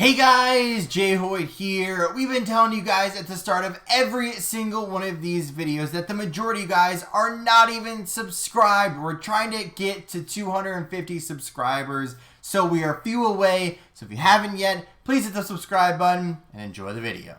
Hey guys, J-Hoyt here. We've been telling you guys at the start of every single one of these videos that the majority of you guys are not even subscribed. We're trying to get to 250 subscribers, so we are a few away. So if you haven't yet, please hit the subscribe button and enjoy the video.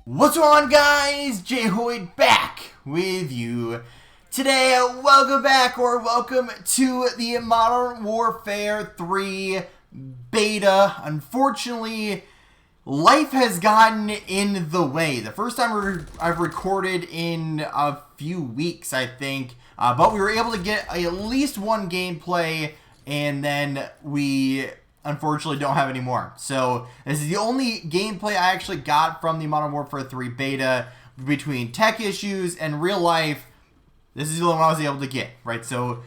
What's going on, guys? J-Hoyt back with you. Today, welcome back, or welcome to the Modern Warfare 3 beta. Unfortunately, life has gotten in the way. The first time I've recorded in a few weeks, I think. But we were able to get at least one gameplay, and then we unfortunately don't have any more. So, this is the only gameplay I actually got from the Modern Warfare 3 beta. Between tech issues and real life, this is the only one I was able to get, right? So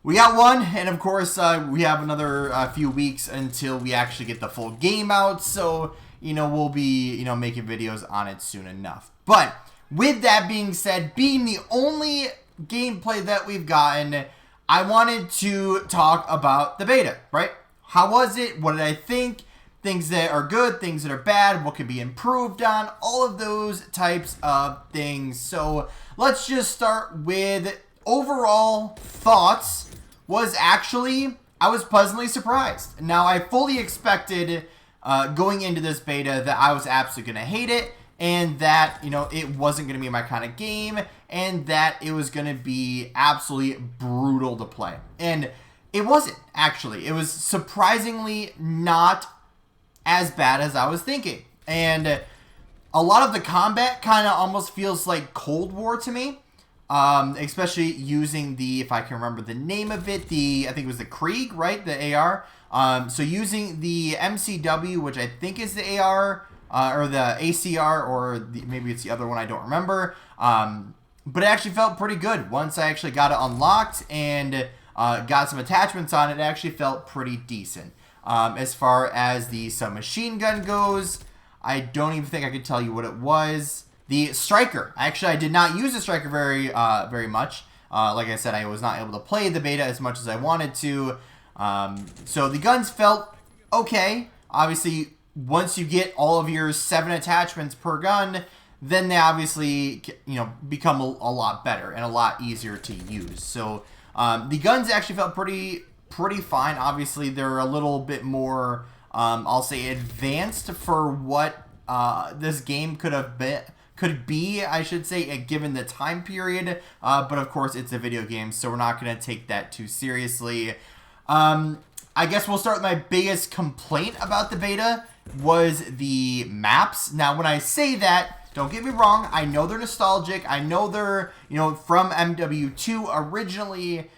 we got one, and of course we have another few weeks until we actually get the full game out. So, we'll be, making videos on it soon enough. But with that being said, being the only gameplay that we've gotten, I wanted to talk about the beta, right? How was it? What did I think? Things that are good, things that are bad, what could be improved on, all of those types of things. So let's just start with overall thoughts. I was pleasantly surprised. Now, I fully expected going into this beta that I was absolutely going to hate it, and that, it wasn't going to be my kind of game, and that it was going to be absolutely brutal to play. And it wasn't, actually. It was surprisingly not as bad as I was thinking. And a lot of the combat kind of almost feels like Cold War to me. Especially using the, if I can remember the name of it, I think it was the Krieg, right? The AR. So using the MCW, which I think is the AR, or the ACR, or maybe it's the other one, I don't remember. But it actually felt pretty good. Once I actually got it unlocked and got some attachments on it, it actually felt pretty decent. As far as the submachine gun goes, I don't even think I could tell you what it was. The striker. Actually, I did not use the striker very much. Like I said, I was not able to play the beta as much as I wanted to. So the guns felt okay. Obviously, once you get all of your 7 attachments per gun, then they obviously, become a lot better and a lot easier to use. So the guns actually felt pretty fine. Obviously, they're a little bit more, I'll say, advanced for what this game could be, I should say, given the time period. But of course, it's a video game, so we're not going to take that too seriously. I guess we'll start with my biggest complaint about the beta was the maps. Now, when I say that, don't get me wrong, I know they're nostalgic. I know they're, from MW2 originally,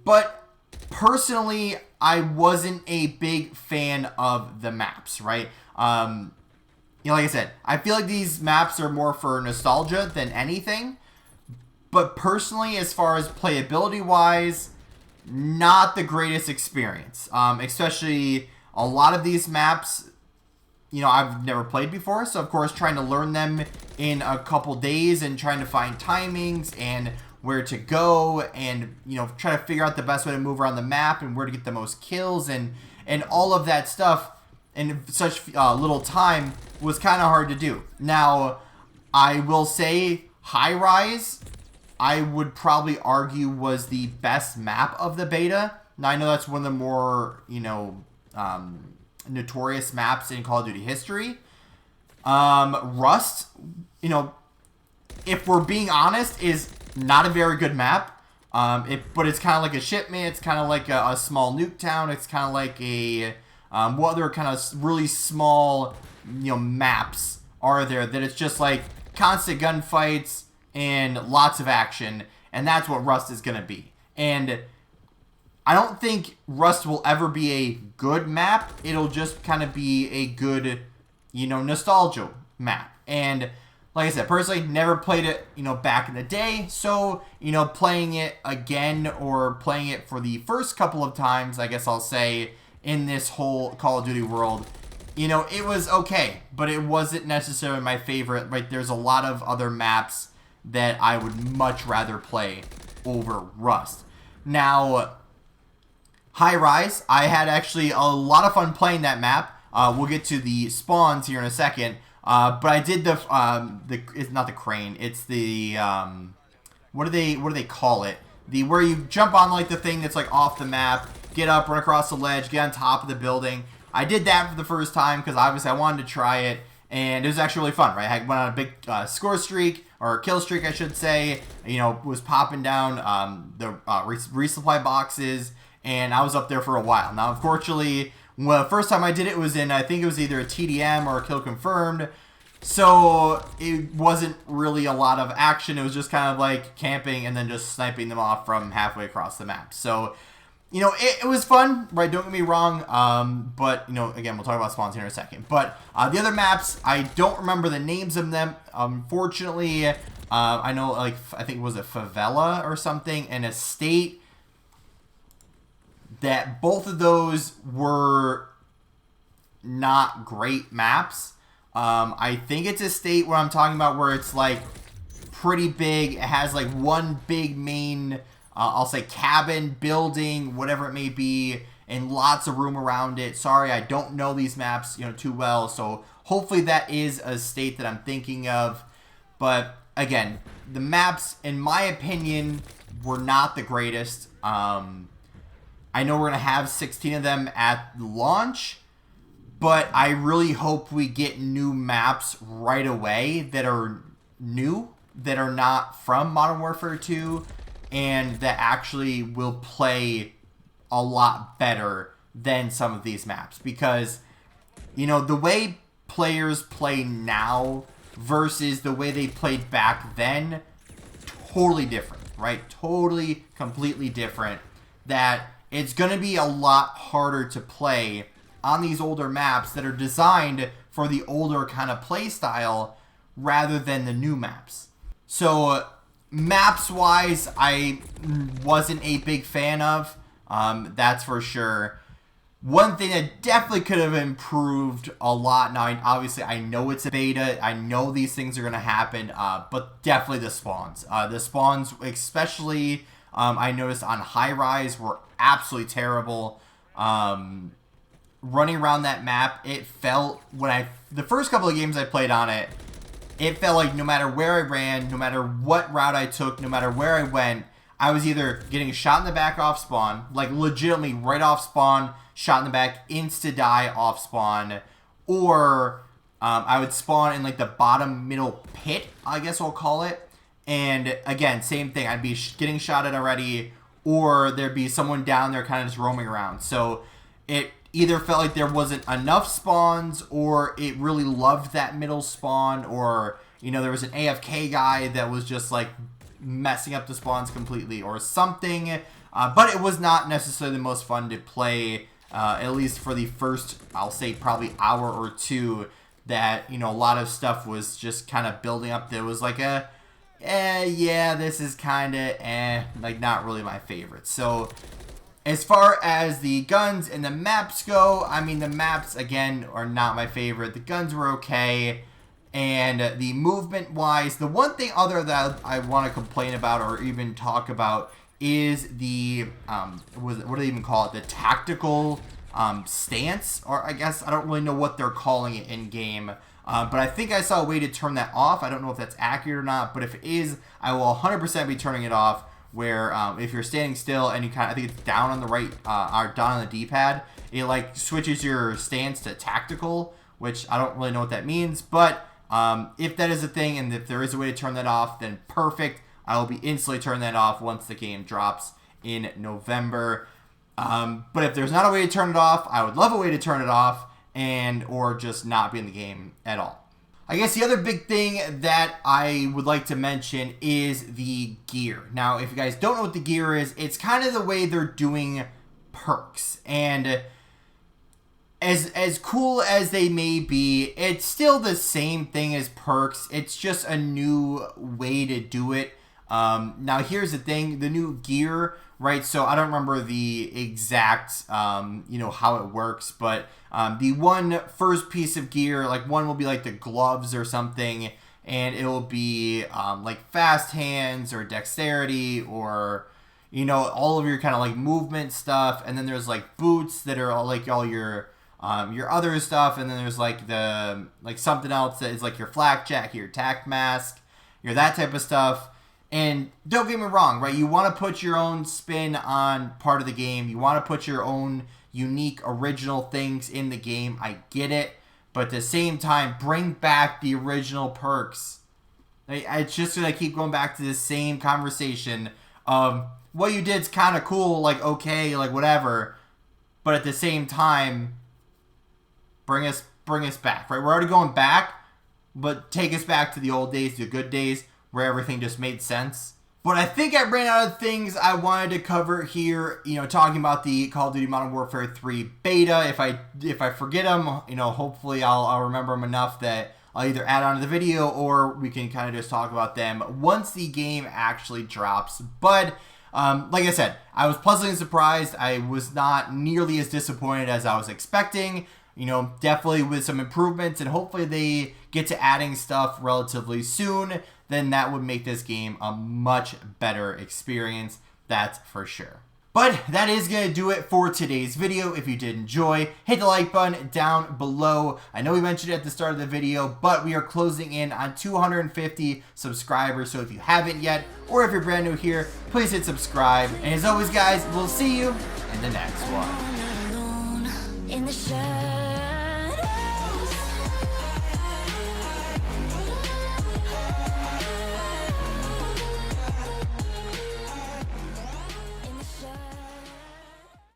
but personally, I wasn't a big fan of the maps, right? Like I said, I feel like these maps are more for nostalgia than anything. But personally, as far as playability-wise, not the greatest experience. Especially a lot of these maps, I've never played before. So, of course, trying to learn them in a couple days and trying to find timings and where to go and, try to figure out the best way to move around the map and where to get the most kills and all of that stuff in such little time was kind of hard to do. Now, I will say High Rise, I would probably argue was the best map of the beta. Now, I know that's one of the more, notorious maps in Call of Duty history. Rust, if we're being honest, is not a very good map, but it's kind of like a shipment. It's kind of like a small nuke town. It's kind of like a what other kind of really small, maps are there that it's just like constant gunfights and lots of action, and that's what Rust is gonna be. And I don't think Rust will ever be a good map. It'll just kind of be a good, nostalgia map. And like I said, personally, never played it, back in the day. So, playing it again or playing it for the first couple of times, I guess I'll say, in this whole Call of Duty world, it was okay. But it wasn't necessarily my favorite. Right? There's a lot of other maps that I would much rather play over Rust. Now, High Rise. I had actually a lot of fun playing that map. We'll get to the spawns here in a second. But I did it's not the crane. It's the what do they call it? The where you jump on like the thing that's like off the map, get up, run across the ledge, get on top of the building. I did that for the first time because obviously I wanted to try it, and it was actually really fun, right? I went on a big score streak, or kill streak, I should say. You know, was popping down the resupply boxes, and I was up there for a while. Now, unfortunately, well, the first time I did it was in, I think it was either a TDM or a kill confirmed, so it wasn't really a lot of action. It was just kind of like camping and then just sniping them off from halfway across the map. So, you know, it was fun, right? Don't get me wrong. But, you know, again, we'll talk about spawns here in a second. But the other maps, I don't remember the names of them. Unfortunately, I know, like, I think it was a favela or something, and a state, that both of those were not great maps. I think it's a state where I'm talking about where it's, like, pretty big. It has, like, one big main... I'll say cabin, building, whatever it may be, and lots of room around it. Sorry, I don't know these maps, you know, too well, so hopefully that is a state that I'm thinking of. But again, the maps, in my opinion, were not the greatest. I know we're gonna have 16 of them at launch, but I really hope we get new maps right away that are new, that are not from Modern Warfare 2. And that actually will play a lot better than some of these maps. Because, you know, the way players play now versus the way they played back then, totally different, right? Totally, completely different. That it's going to be a lot harder to play on these older maps that are designed for the older kind of play style rather than the new maps. So... maps-wise, I wasn't a big fan of, that's for sure. One thing that definitely could have improved a lot, now obviously I know it's a beta, I know these things are going to happen, but definitely the spawns. The spawns, especially, I noticed on High Rise, were absolutely terrible. Running around that map, it felt, the first couple of games I played on it, it felt like no matter where I ran, no matter what route I took, no matter where I went, I was either getting shot in the back off spawn, like legitimately right off spawn, shot in the back, insta-die off spawn, or I would spawn in like the bottom middle pit, I guess we'll call it. And again, same thing, I'd be getting shot at already, or there'd be someone down there kind of just roaming around. So it either felt like there wasn't enough spawns, or it really loved that middle spawn, or, you know, there was an AFK guy that was just, like, messing up the spawns completely, or something. But it was not necessarily the most fun to play, at least for the first, I'll say, probably hour or two, that, you know, a lot of stuff was just kind of building up. There was, like, yeah, this is kind of, like, not really my favorite. So... as far as the guns and the maps go, I mean, the maps, again, are not my favorite. The guns were okay. And the movement-wise, the one thing other that I want to complain about or even talk about is the, what do they even call it? The tactical stance, or I guess I don't really know what they're calling it in-game. But I think I saw a way to turn that off. I don't know if that's accurate or not, but if it is, I will 100% be turning it off. Where if you're standing still and you kind of, I think it's down on the right, or down on the D-pad, it like switches your stance to tactical, which I don't really know what that means. But if that is a thing and if there is a way to turn that off, then perfect. I will be instantly turning that off once the game drops in November. But if there's not a way to turn it off, I would love a way to turn it off or just not be in the game at all. I guess the other big thing that I would like to mention is the gear. Now, if you guys don't know what the gear is, it's kind of the way they're doing perks. And as cool as they may be, it's still the same thing as perks. It's just a new way to do it. Now, here's the thing. The new gear, right? So I don't remember the exact, you know, how it works, but the one first piece of gear, like one will be like the gloves or something, and it will be like fast hands or dexterity or, you know, all of your kind of like movement stuff, and then there's like boots that are all like all your other stuff, and then there's like the like something else that is like your flak jacket, your tack mask, your that type of stuff. And don't get me wrong, right? You want to put your own spin on part of the game. You want to put your own unique, original things in the game. I get it. But at the same time, bring back the original perks. It's just going to keep going back to the same conversation of what you did's kind of cool, like okay, like whatever. But at the same time, bring us back, right? We're already going back, but take us back to the old days, the good days, where everything just made sense. But I think I ran out of things I wanted to cover here, you know, talking about the Call of Duty Modern Warfare 3 beta. If I forget them, you know, hopefully I'll remember them enough that I'll either add on to the video or we can kind of just talk about them once the game actually drops. But like I said, I was pleasantly surprised. I was not nearly as disappointed as I was expecting. You know, definitely with some improvements, and hopefully they get to adding stuff relatively soon. Then that would make this game a much better experience, that's for sure. But that is going to do it for today's video. If you did enjoy, hit the like button down below. I know we mentioned it at the start of the video, but we are closing in on 250 subscribers. So if you haven't yet, or if you're brand new here, please hit subscribe. And as always, guys, we'll see you in the next one. In the